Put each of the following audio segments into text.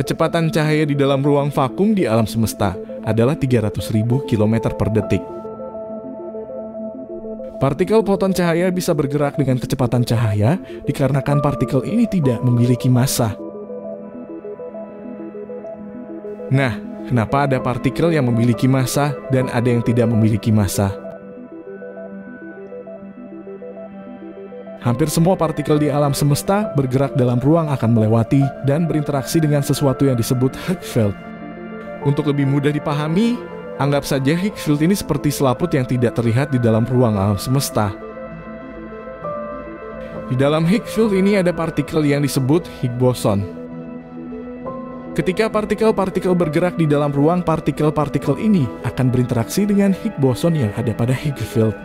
Kecepatan cahaya di dalam ruang vakum di alam semesta adalah 300.000 km per detik. Partikel foton cahaya bisa bergerak dengan kecepatan cahaya dikarenakan partikel ini tidak memiliki massa. Nah, kenapa ada partikel yang memiliki massa dan ada yang tidak memiliki massa? Hampir semua partikel di alam semesta bergerak dalam ruang akan melewati dan berinteraksi dengan sesuatu yang disebut Higgs field. Untuk lebih mudah dipahami, anggap saja Higgs field ini seperti selaput yang tidak terlihat di dalam ruang alam semesta. Di dalam Higgs field ini ada partikel yang disebut Higgs boson. Ketika partikel-partikel bergerak di dalam ruang, partikel-partikel ini akan berinteraksi dengan Higgs boson yang ada pada Higgs field.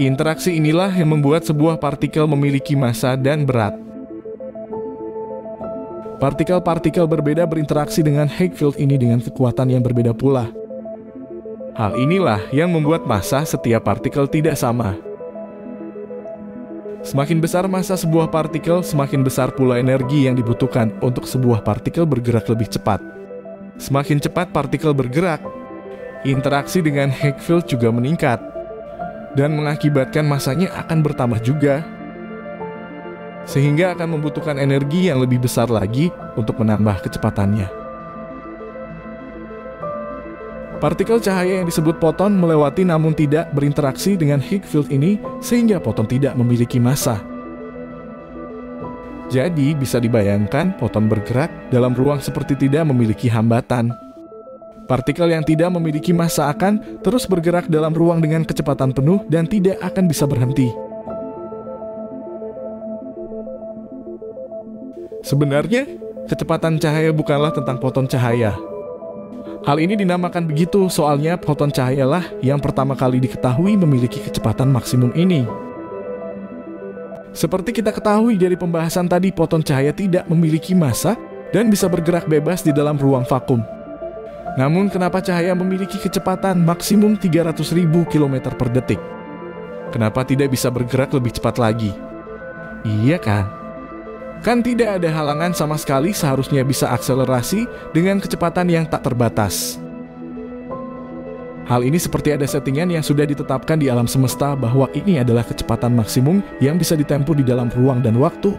Interaksi inilah yang membuat sebuah partikel memiliki massa dan berat. Partikel-partikel berbeda berinteraksi dengan Higgs field ini dengan kekuatan yang berbeda pula. Hal inilah yang membuat massa setiap partikel tidak sama. Semakin besar massa sebuah partikel, semakin besar pula energi yang dibutuhkan untuk sebuah partikel bergerak lebih cepat. Semakin cepat partikel bergerak, interaksi dengan Higgs field juga meningkat, dan mengakibatkan massanya akan bertambah juga, sehingga akan membutuhkan energi yang lebih besar lagi untuk menambah kecepatannya. Partikel cahaya yang disebut foton melewati namun tidak berinteraksi dengan Higgs field ini, sehingga foton tidak memiliki massa. Jadi bisa dibayangkan foton bergerak dalam ruang seperti tidak memiliki hambatan. Partikel yang tidak memiliki massa akan terus bergerak dalam ruang dengan kecepatan penuh dan tidak akan bisa berhenti. Sebenarnya, kecepatan cahaya bukanlah tentang foton cahaya. Hal ini dinamakan begitu soalnya foton cahayalah yang pertama kali diketahui memiliki kecepatan maksimum ini. Seperti kita ketahui dari pembahasan tadi, foton cahaya tidak memiliki massa dan bisa bergerak bebas di dalam ruang vakum. Namun kenapa cahaya memiliki kecepatan maksimum 300.000 km per detik? Kenapa tidak bisa bergerak lebih cepat lagi? Iya kan? Kan tidak ada halangan sama sekali, seharusnya bisa akselerasi dengan kecepatan yang tak terbatas. Hal ini seperti ada settingan yang sudah ditetapkan di alam semesta bahwa ini adalah kecepatan maksimum yang bisa ditempuh di dalam ruang dan waktu.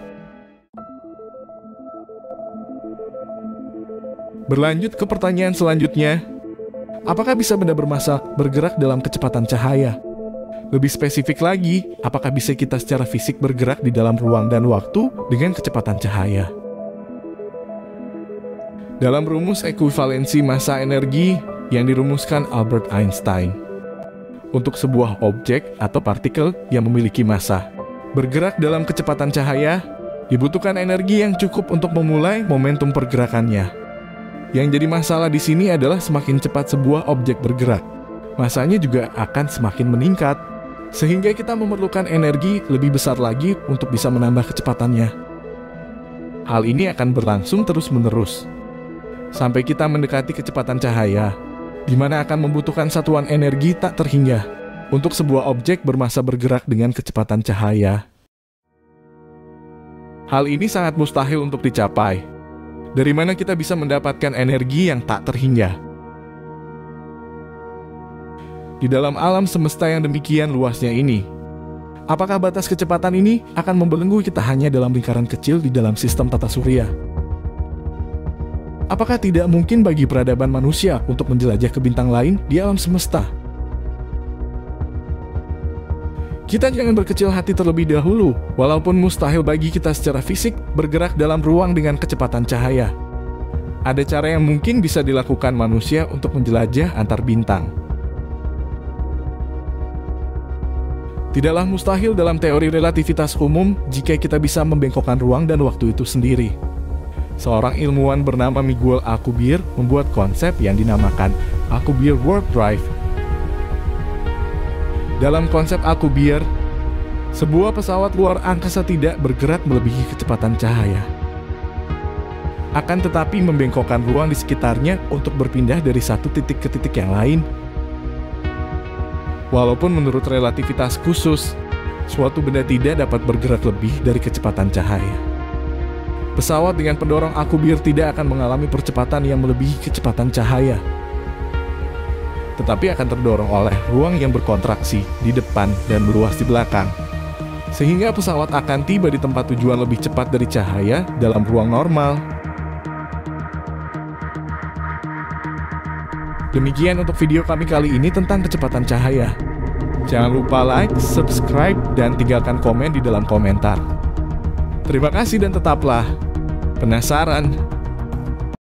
Berlanjut ke pertanyaan selanjutnya, apakah bisa benda bermassa bergerak dalam kecepatan cahaya? Lebih spesifik lagi, apakah bisa kita secara fisik bergerak di dalam ruang dan waktu dengan kecepatan cahaya? Dalam rumus ekuivalensi massa energi yang dirumuskan Albert Einstein, untuk sebuah objek atau partikel yang memiliki massa bergerak dalam kecepatan cahaya, dibutuhkan energi yang cukup untuk memulai momentum pergerakannya. Yang jadi masalah di sini adalah semakin cepat sebuah objek bergerak, massanya juga akan semakin meningkat, sehingga kita memerlukan energi lebih besar lagi untuk bisa menambah kecepatannya. Hal ini akan berlangsung terus-menerus, sampai kita mendekati kecepatan cahaya, di mana akan membutuhkan satuan energi tak terhingga untuk sebuah objek bermassa bergerak dengan kecepatan cahaya. Hal ini sangat mustahil untuk dicapai. Dari mana kita bisa mendapatkan energi yang tak terhingga? Di dalam alam semesta yang demikian luasnya ini, apakah batas kecepatan ini akan membelenggu kita hanya dalam lingkaran kecil di dalam sistem tata surya? Apakah tidak mungkin bagi peradaban manusia untuk menjelajah ke bintang lain di alam semesta? Kita jangan berkecil hati terlebih dahulu, walaupun mustahil bagi kita secara fisik bergerak dalam ruang dengan kecepatan cahaya. Ada cara yang mungkin bisa dilakukan manusia untuk menjelajah antar bintang. Tidaklah mustahil dalam teori relativitas umum jika kita bisa membengkokkan ruang dan waktu itu sendiri. Seorang ilmuwan bernama Miguel Alcubierre membuat konsep yang dinamakan Alcubierre Warp Drive. Dalam konsep Alcubierre, sebuah pesawat luar angkasa tidak bergerak melebihi kecepatan cahaya. Akan tetapi membengkokkan ruang di sekitarnya untuk berpindah dari satu titik ke titik yang lain. Walaupun menurut relativitas khusus, suatu benda tidak dapat bergerak lebih dari kecepatan cahaya. Pesawat dengan pendorong akubir tidak akan mengalami percepatan yang melebihi kecepatan cahaya, tetapi akan terdorong oleh ruang yang berkontraksi di depan dan meluas di belakang, sehingga pesawat akan tiba di tempat tujuan lebih cepat dari cahaya dalam ruang normal. Demikian untuk video kami kali ini tentang kecepatan cahaya. Jangan lupa like, subscribe, dan tinggalkan komen di dalam komentar. Terima kasih dan tetaplah penasaran.